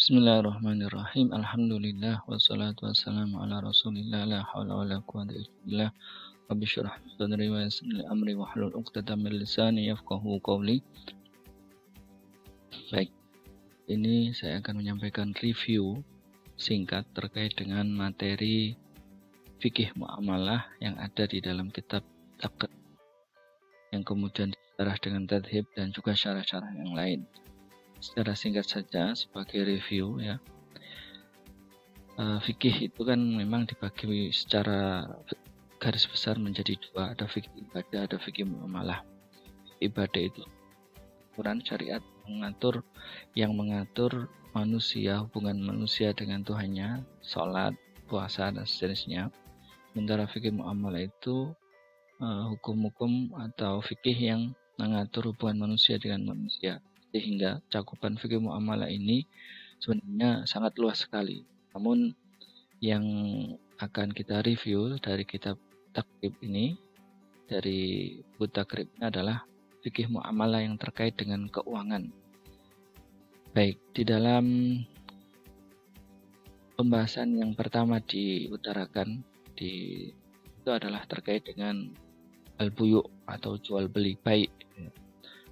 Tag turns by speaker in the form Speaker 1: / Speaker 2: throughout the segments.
Speaker 1: Bismillahirrahmanirrahim. Alhamdulillah wassalatu wassalamu ala Rasulillah la haula wala quwwata illa billah. Rabbi shrah li sadri wa yassir li amri wahlul 'uqdatam min lisani yafqahu qawli. Baik, ini saya akan menyampaikan review singkat terkait dengan materi fikih muamalah yang ada di dalam kitab Taqrib yang kemudian disyarah dengan tadhib dan juga syarah-syarah yang lain. Secara singkat saja sebagai review ya, fikih itu kan memang dibagi secara garis besar menjadi dua, ada fikih ibadah, ada fikih muamalah. Ibadah itu aturan syariat yang mengatur manusia, hubungan manusia dengan Tuhannya, sholat, puasa dan sejenisnya. Sementara fikih muamalah itu hukum-hukum atau fikih yang mengatur hubungan manusia dengan manusia. Sehingga cakupan fikih muamalah ini sebenarnya sangat luas sekali. Namun yang akan kita review dari kitab Taqrib ini, dari buku Taqrib ini adalah fikih muamalah yang terkait dengan keuangan. Baik, di dalam pembahasan yang pertama diutarakan itu adalah terkait dengan al-buyu' atau jual beli, baik.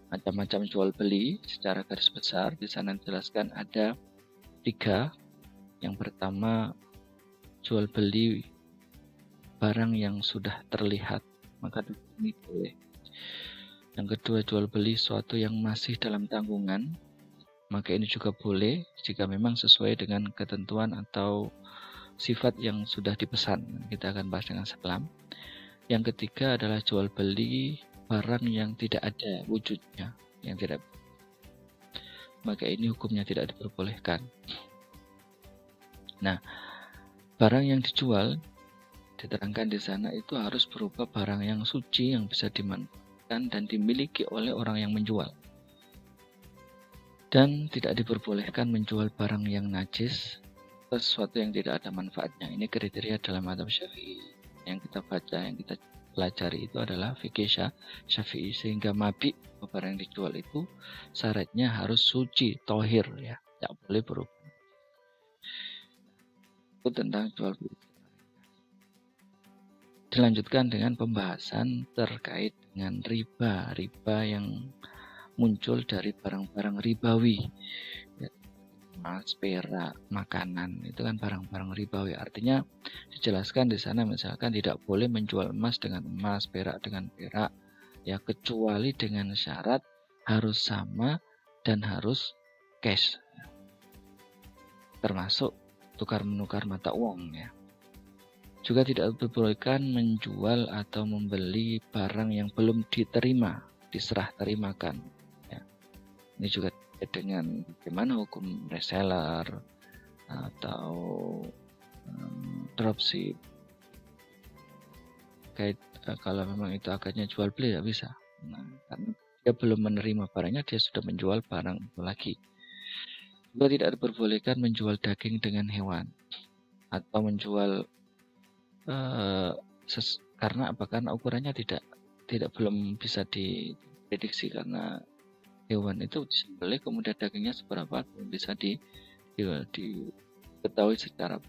Speaker 1: Macam-macam jual beli secara garis besar di sana dijelaskan ada 3. Yang pertama, jual beli barang yang sudah terlihat, maka ini boleh. Yang kedua, jual beli sesuatu yang masih dalam tanggungan, maka ini juga boleh jika memang sesuai dengan ketentuan atau sifat yang sudah dipesan. Kita akan bahas dengan sekelam. Yang ketiga adalah jual beli barang yang tidak ada wujudnya, maka ini hukumnya tidak diperbolehkan. Nah, barang yang dijual diterangkan di sana itu harus berupa barang yang suci yang bisa dimanfaatkan dan dimiliki oleh orang yang menjual. Dan tidak diperbolehkan menjual barang yang najis, sesuatu yang tidak ada manfaatnya. Ini kriteria dalam mazhab Syafi'i. Yang kita baca, yang kita pelajari itu adalah fikih Syafi'i, sehingga mabi, barang yang dijual itu syaratnya harus suci, tohir ya, tidak boleh berubah. Itu tentang jual beli. Dilanjutkan dengan pembahasan terkait dengan riba yang muncul dari barang-barang ribawi, ya, emas, perak, makanan, itu kan barang-barang ribawi. Artinya dijelaskan di sana misalkan tidak boleh menjual emas dengan emas, perak dengan perak, ya, kecuali dengan syarat harus sama dan harus cash, termasuk tukar menukar mata uang ya. Juga tidak diperbolehkan menjual atau membeli barang yang belum diterima, diserah terimakan ya. Ini juga dengan bagaimana hukum reseller atau dropship. Kalau memang itu akadnya jual beli tidak bisa. Nah, karena dia belum menerima barangnya, dia sudah menjual barang itu lagi. Juga tidak diperbolehkan menjual daging dengan hewan atau menjual karena apa? Karena ukurannya belum bisa diprediksi, karena hewan itu disembelih kemudian dagingnya seberapa belum bisa diketahui secara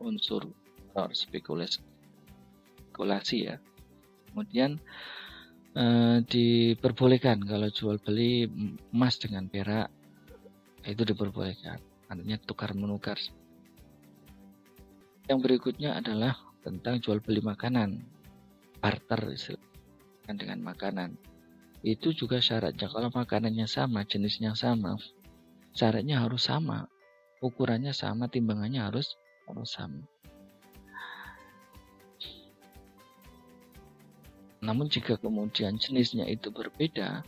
Speaker 1: unsur spekulasi ya. Kemudian diperbolehkan kalau jual beli emas dengan perak, itu diperbolehkan, artinya tukar menukar. Yang berikutnya adalah tentang jual beli makanan, barter dengan makanan. Itu juga syaratnya, kalau makanannya sama, jenisnya sama, syaratnya harus sama, ukurannya sama, timbangannya harus sama. Namun jika kemudian jenisnya itu berbeda,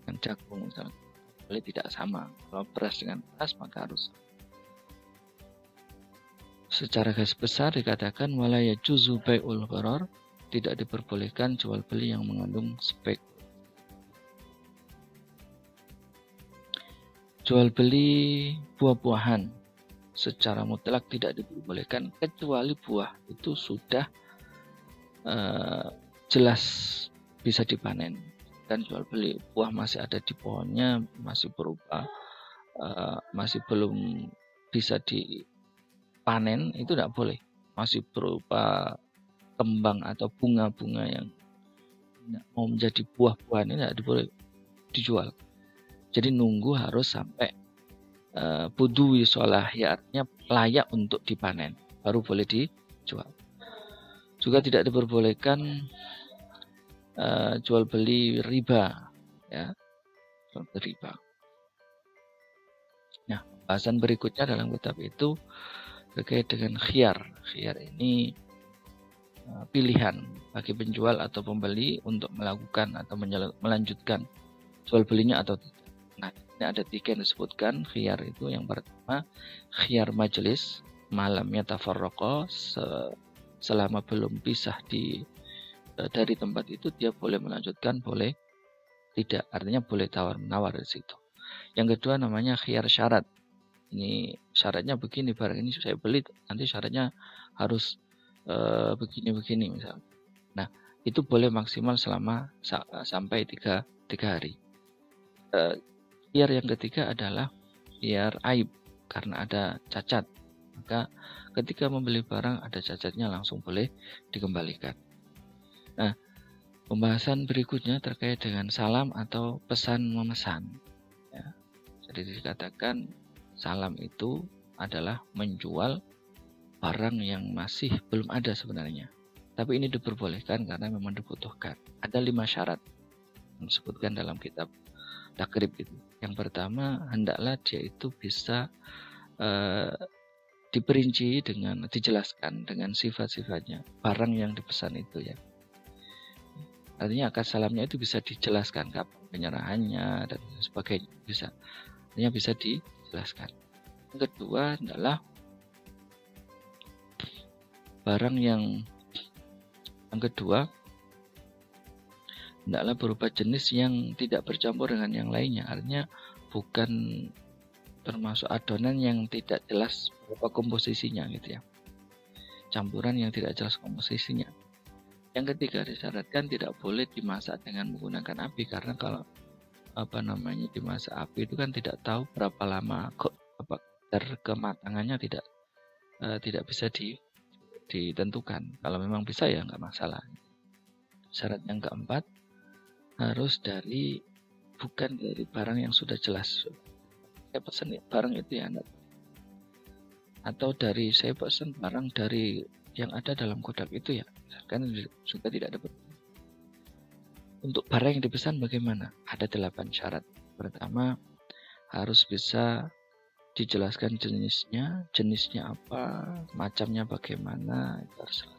Speaker 1: dengan jagung misalnya, boleh tidak sama. Kalau beras dengan beras maka harus sama. Secara garis besar dikatakan wala yajuzu bai'ul gharar, tidak diperbolehkan jual beli yang mengandung spek. Jual beli buah-buahan secara mutlak tidak diperbolehkan kecuali buah itu sudah jelas bisa dipanen. Dan jual beli buah masih ada di pohonnya, masih berupa masih belum bisa dipanen, itu tidak boleh. Masih berupa kembang atau bunga-bunga yang mau menjadi buah-buahan ini tidak boleh dijual. Jadi nunggu harus sampai budui sholah, ya artinya layak untuk dipanen, baru boleh dijual. Juga tidak diperbolehkan jual beli riba, ya, jual beli riba. Nah, bahasan berikutnya dalam kitab itu terkait dengan khiyar. Khiyar ini pilihan bagi penjual atau pembeli untuk melakukan atau melanjutkan jual belinya atau tidak. Nah, ini ada 3 yang disebutkan khiyar itu. Yang pertama, khiyar majelis, malamnya tafarraqo, selama belum pisah dari tempat itu dia boleh melanjutkan, boleh tidak. Artinya boleh tawar-menawar di situ. Yang kedua namanya khiyar syarat. Ini syaratnya begini, barang ini saya beli, nanti syaratnya harus begini-begini misalnya. Nah, itu boleh maksimal selama sampai 3 hari. Khiyar yang ketiga adalah khiyar aib, karena ada cacat. Maka ketika membeli barang ada cacatnya langsung boleh dikembalikan. Nah, pembahasan berikutnya terkait dengan salam atau pesan memesan. Ya, jadi dikatakan salam itu adalah menjual barang yang masih belum ada sebenarnya. Tapi ini diperbolehkan karena memang dibutuhkan. Ada 5 syarat yang disebutkan dalam kitab takrib itu. Yang pertama, hendaklah dia itu bisa diperinci dengan, dijelaskan dengan sifat-sifatnya barang yang dipesan itu, ya. Artinya akad salamnya itu bisa dijelaskan, kapan penyerahannya dan sebagainya, bisa. Artinya bisa dijelaskan. Yang kedua adalah barang yang kedua hendaklah berupa jenis yang tidak bercampur dengan yang lainnya. Artinya bukan termasuk adonan yang tidak jelas berupa komposisinya, gitu ya. Campuran yang tidak jelas komposisinya. Yang ketiga disyaratkan tidak boleh dimasak dengan menggunakan api, karena kalau dimasak api itu kan tidak tahu berapa lama kematangannya, tidak bisa ditentukan. Kalau memang bisa ya nggak masalah. Syarat yang keempat, harus bukan dari barang yang sudah jelas. Saya pesan barang itu ya, atau saya pesan barang dari yang ada dalam kodak itu, ya, kan juga tidak dapat. Untuk barang yang dipesan bagaimana? Ada 8 syarat. Pertama, harus bisa dijelaskan jenisnya apa, macamnya bagaimana, harus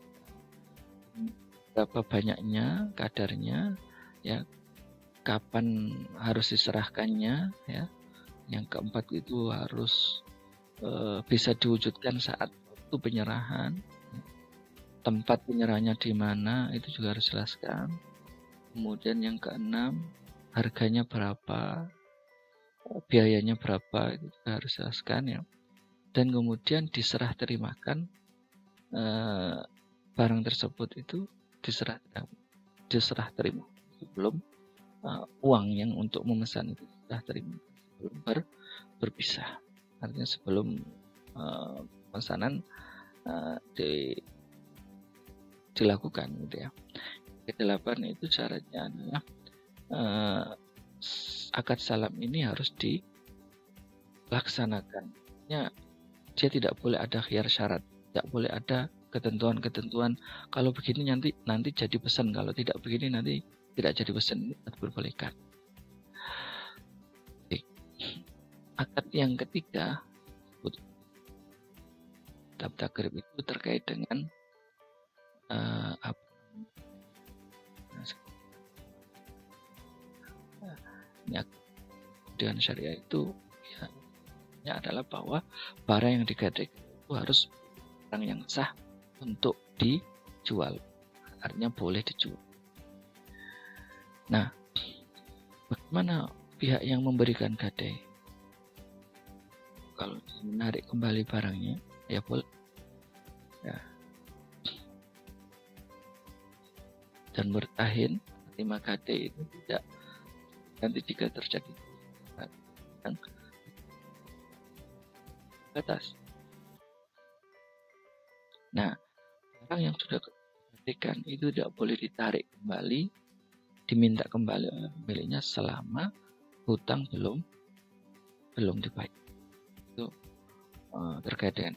Speaker 1: berapa banyaknya, kadarnya, ya, kapan harus diserahkannya, ya. Yang keempat itu harus bisa diwujudkan saat waktu penyerahan, tempat penyerahannya di mana itu juga harus dijelaskan. Kemudian yang keenam, harganya berapa, biayanya berapa, itu juga harus dijelaskan, ya. Dan kemudian diserah terimakan barang tersebut itu diserah terima sebelum uang yang untuk memesan itu diserah terima sebelum berpisah. Artinya sebelum pemesanan dilakukan, gitu ya. Kedelapan itu syaratnya adalah akad salam ini harus dilaksanakan. Ya, dia tidak boleh ada khiyar syarat, tidak boleh ada ketentuan-ketentuan kalau begini nanti jadi pesan, kalau tidak begini nanti tidak jadi pesan. Ini diperbolehkan. Akad yang ketiga, kitab takrib itu terkait dengan dengan syariah itu, ya, adalah bahwa barang yang digadaikan itu harus barang yang sah untuk dijual, artinya boleh dijual. Nah, bagaimana pihak yang memberikan gadai? Kalau menarik kembali barangnya, ya boleh, ya. Dan bertahin terima gadai itu tidak nanti jika terjadi batas. Nah, barang yang sudah diberikan itu tidak boleh ditarik kembali, diminta kembali oleh pemiliknya selama hutang belum dibayar. Itu terkait dengan.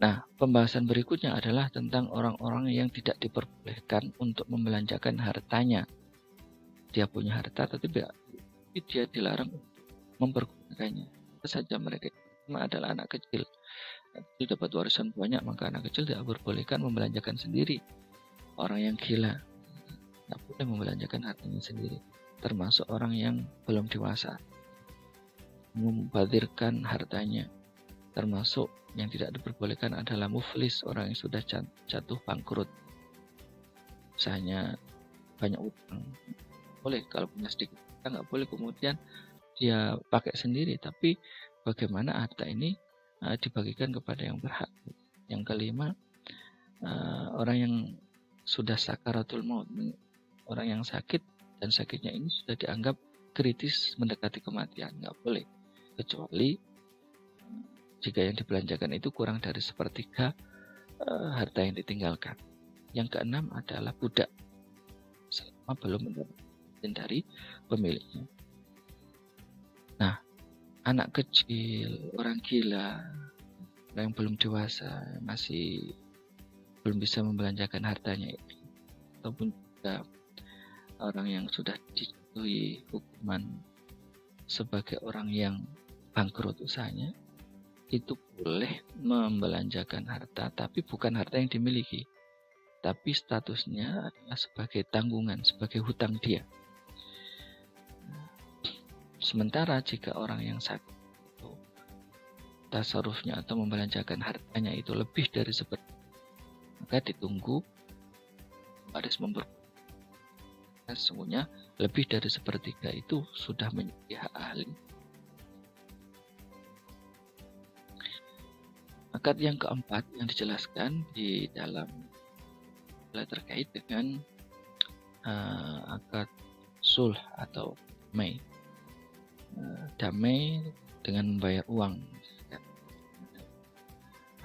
Speaker 1: Nah, pembahasan berikutnya adalah tentang orang-orang yang tidak diperbolehkan untuk membelanjakan hartanya. Dia punya harta, tapi dia dilarang mempergunakannya. Saja mereka adalah anak kecil. Dia dapat warisan banyak, maka anak kecil tidak diperbolehkan membelanjakan sendiri. Orang yang gila tidak boleh membelanjakan hartanya sendiri. Termasuk orang yang belum dewasa, membazirkan hartanya. Termasuk yang tidak diperbolehkan adalah muflis, orang yang sudah jatuh bangkrut, usahanya banyak utang. Boleh kalau punya sedikit, kita nggak boleh kemudian dia pakai sendiri, tapi bagaimana harta ini dibagikan kepada yang berhak. Yang kelima, orang yang sudah sakaratul maut, orang yang sakit dan sakitnya ini sudah dianggap kritis mendekati kematian, nggak boleh, kecuali jika yang dibelanjakan itu kurang dari sepertiga harta yang ditinggalkan. Yang keenam adalah budak, selama belum mendapatkan dari pemiliknya. Nah, anak kecil, orang gila, orang yang belum dewasa, masih belum bisa membelanjakan hartanya itu, ataupun juga orang yang sudah dijatuhi hukuman sebagai orang yang bangkrut usahanya, itu boleh membelanjakan harta, tapi bukan harta yang dimiliki, tapi statusnya adalah sebagai tanggungan, sebagai hutang dia. Sementara jika orang yang sakit itu tasarufnya atau membelanjakan hartanya itu lebih dari seperti, maka ditunggu harus mempergunakan. Sesungguhnya lebih dari sepertiga itu sudah menjadi hak ahli. Akad yang keempat yang dijelaskan di dalam terkait dengan akad sulh atau damai. Damai dengan membayar uang.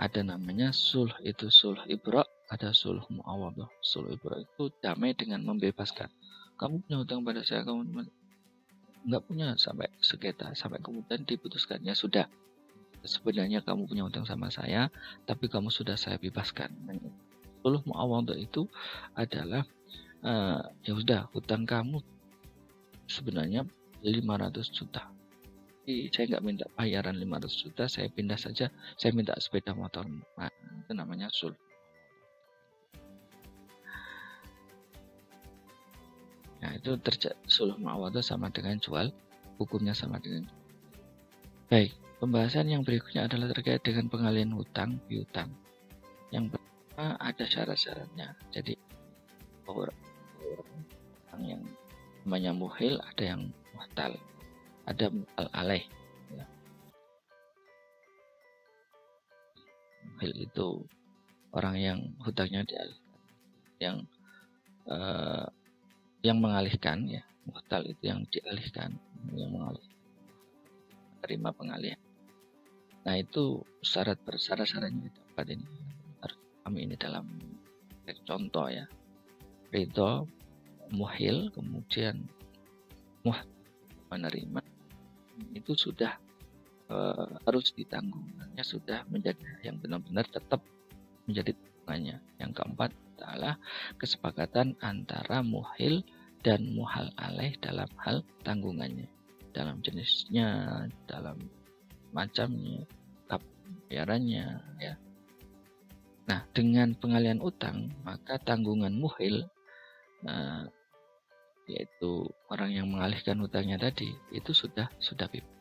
Speaker 1: Ada namanya sulh, itu sulh ibra, ada sulh muawadhah. Sulh ibra itu damai dengan membebaskan. Kamu punya hutang pada saya, kamu nggak punya sampai sengketa, sampai kemudian diputuskannya sudah. Sebenarnya kamu punya hutang sama saya, tapi kamu sudah saya bebaskan. Sulh muawadhah itu adalah ya sudah, hutang kamu sebenarnya 500 juta. Jadi saya nggak minta bayaran 500 juta, saya pindah saja, saya minta sepeda motor. Nah, itu namanya sulh. Nah, itu sulh muawadhah sama dengan jual, hukumnya sama dengan. Baik. Pembahasan yang berikutnya adalah terkait dengan pengalihan hutang piutang. Yang pertama ada syarat-syaratnya. Jadi orang yang namanya muhil, ada yang muhtal, ada muhtal alaih. Ya. Muhil itu orang yang hutangnya dialihkan, yang mengalihkan, ya. Muhtal itu yang dialihkan, yang mengalihkan, terima pengalihan. Nah, itu syarat-syaratnya dapat ini harus kami ini dalam contoh, ya. Ridho, muhil, kemudian menerima, itu sudah harus ditanggung, sudah menjadi yang benar-benar tetap menjadi tanggungannya. Yang keempat adalah kesepakatan antara muhil dan muhal alaih dalam hal tanggungannya, dalam jenisnya, dalam macamnya, bayarannya, ya. Nah, dengan pengalihan utang, maka tanggungan muhil, yaitu orang yang mengalihkan hutangnya tadi, itu sudah bebas.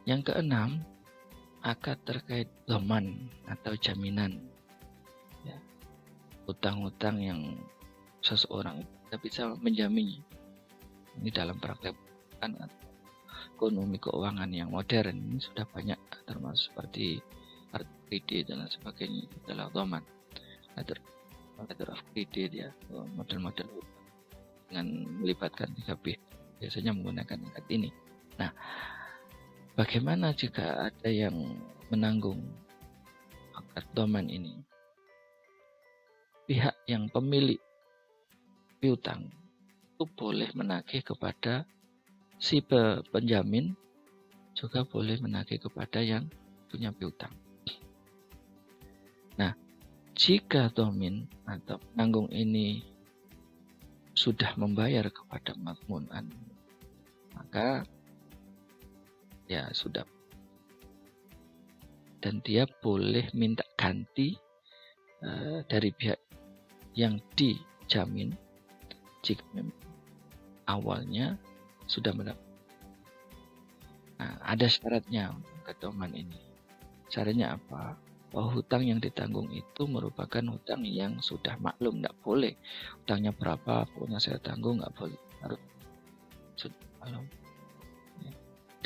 Speaker 1: Yang keenam, akad terkait dhaman atau jaminan, ya. Hutang-hutang yang seseorang tidak bisa menjaminnya. Ini dalam praktek ekonomi keuangan yang modern ini sudah banyak, termasuk seperti kartu kredit dan lain sebagainya, adalah dhaman, letter of credit, ya, model-model dengan melibatkan 3B, biasanya menggunakan akad ini. Nah, Bagaimana jika ada yang menanggung akad doman ini? Pihak yang pemilik piutang itu boleh menagih kepada si penjamin, juga boleh menagih kepada yang punya piutang. Nah, jika domin atau penanggung ini sudah membayar kepada madmunan, maka ya sudah, dan dia boleh minta ganti dari pihak yang dijamin jika memang awalnya sudah mendapat. Nah, ada syaratnya untuk kedoman ini. Syaratnya apa? Bahwa hutang yang ditanggung itu merupakan hutang yang sudah maklum, tidak boleh hutangnya berapa pokoknya saya tanggung, nggak boleh, harus sudah maklum.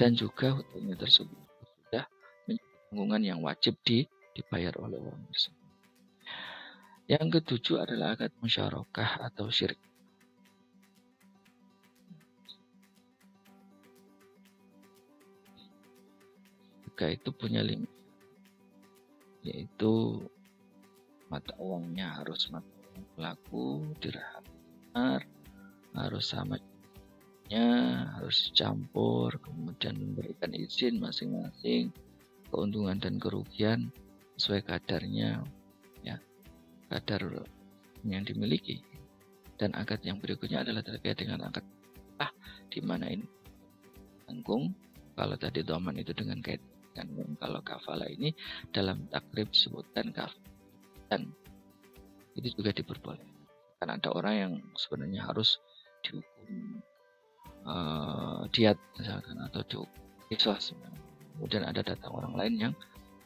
Speaker 1: Dan juga hutangnya tersebut sudah menjadi tanggungan yang wajib dibayar oleh orang tersebut. Yang ketujuh adalah akad musyarakah atau syirik. Jika itu punya limit, yaitu mata uangnya harus mata uang pelaku, dirham dinar, harus sama, harus campur, kemudian memberikan izin masing-masing, keuntungan dan kerugian sesuai kadarnya, ya, kadar yang dimiliki. Dan akad yang berikutnya adalah terkait dengan akad di mana ini tanggung. Kalau tadi doman itu dengan kaitan, kalau kafalah ini dalam takrib disebutkan kafalah, itu juga diperbolehkan. Karena ada orang yang sebenarnya harus dihukum diat misalkan, atau dihukum kisos, kemudian ada datang orang lain yang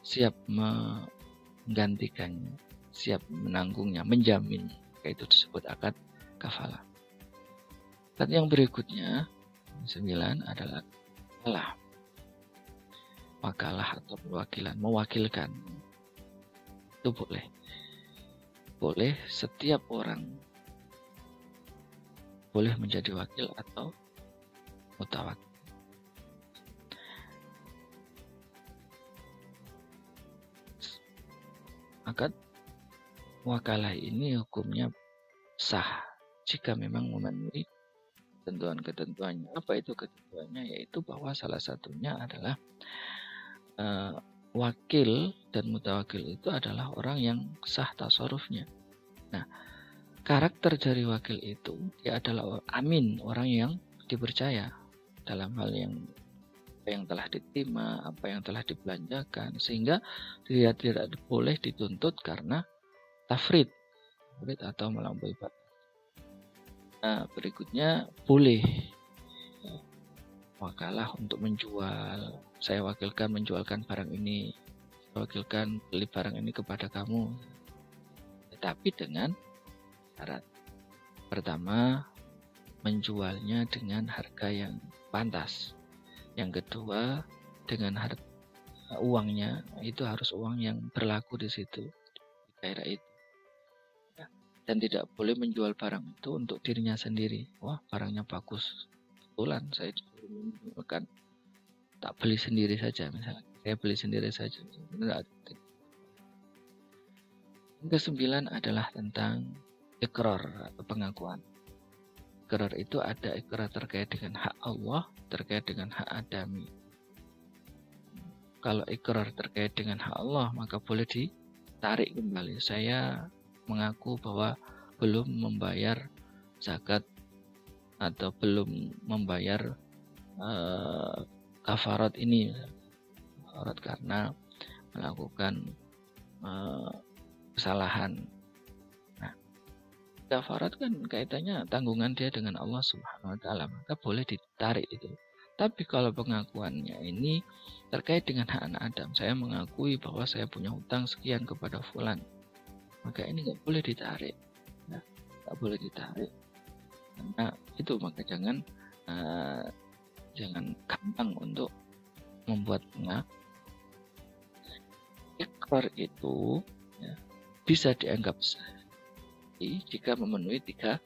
Speaker 1: siap menggantikannya, siap menanggungnya, menjamin, itu disebut akad kafalah. Akad yang berikutnya 9 adalah wakalah atau perwakilan, mewakilkan. Itu boleh setiap orang boleh menjadi wakil atau mutawakil. Akad wakalah ini hukumnya sah jika memang memenuhi ketentuan-ketentuannya. Apa itu ketentuannya? Yaitu bahwa salah satunya adalah wakil dan mutawakil itu adalah orang yang sah tasarrufnya. Nah, karakter dari wakil itu dia adalah amin, orang yang dipercaya dalam hal yang apa yang telah diterima, apa yang telah dibelanjakan, sehingga dia tidak boleh dituntut karena tafrid atau melampaui batas. Nah, berikutnya boleh wakalah untuk menjual. Saya wakilkan menjualkan barang ini, saya wakilkan beli barang ini kepada kamu, tetapi dengan syarat. Pertama, menjualnya dengan harga yang pantas. Yang kedua, dengan harga uangnya itu harus uang yang berlaku di situ, di daerah itu. Dan tidak boleh menjual barang itu untuk dirinya sendiri. Wah, barangnya bagus, kebetulan saya menjualkan, tak beli sendiri saja misalnya. Saya beli sendiri saja. Yang ke-9 adalah tentang ikrar atau pengakuan. Ikrar itu ada ikrar terkait dengan hak Allah, terkait dengan hak adami. Kalau ikrar terkait dengan hak Allah, maka boleh ditarik kembali. Saya mengaku bahwa belum membayar zakat atau belum membayar kafarat ini, kafarat karena melakukan kesalahan. Nah, kafarat kan kaitannya tanggungan dia dengan Allah Subhanahu wa taala, maka boleh ditarik itu. Tapi kalau pengakuannya ini terkait dengan hak anak Adam, saya mengakui bahwa saya punya hutang sekian kepada fulan, maka ini nggak boleh ditarik. Nah, nggak boleh ditarik. Nah, itu maka jangan gampang untuk membuat ikrar itu ya, bisa dianggap sah jika memenuhi 3.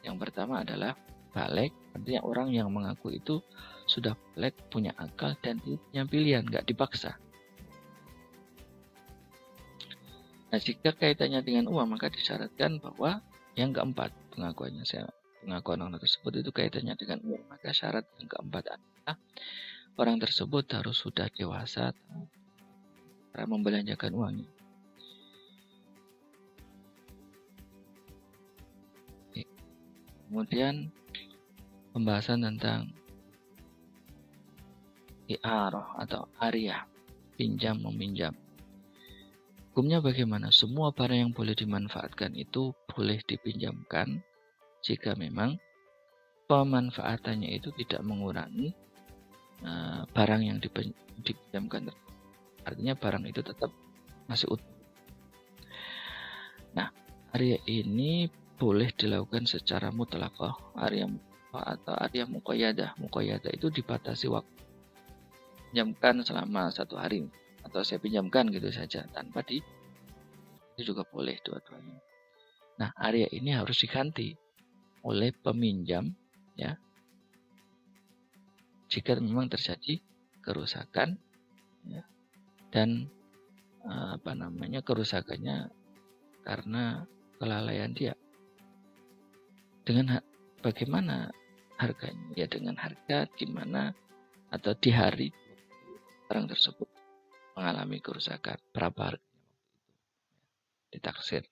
Speaker 1: Yang pertama adalah balik, artinya orang yang mengaku itu sudah balik, punya akal, dan punya pilihan, nggak dipaksa. Nah, jika kaitannya dengan uang, maka disyaratkan bahwa yang keempat, pengakuan orang tersebut itu kaitannya dengan uang. Maka syarat yang keempat adalah orang tersebut harus sudah dewasa cara membelanjakan uangnya. Kemudian pembahasan tentang i'arah atau ariyah, pinjam meminjam. Hukumnya bagaimana? Semua barang yang boleh dimanfaatkan itu boleh dipinjamkan jika memang pemanfaatannya itu tidak mengurangi barang yang dipinjamkan. Artinya barang itu tetap masih utuh. Nah, ariyah ini boleh dilakukan secara mutlaqah, ariyah atau ariyah muqayyadah. Muqayyadah itu dibatasi waktu. Pinjamkan selama 1 hari atau saya pinjamkan gitu saja tanpa itu juga boleh dua-duanya. Nah, ariyah ini harus diganti oleh peminjam ya. Jika memang terjadi kerusakan ya, dan kerusakannya karena kelalaian dia. Dengan bagaimana harganya? Ya dengan harga di mana atau di hari barang tersebut mengalami kerusakan, berapa harganya ditaksir,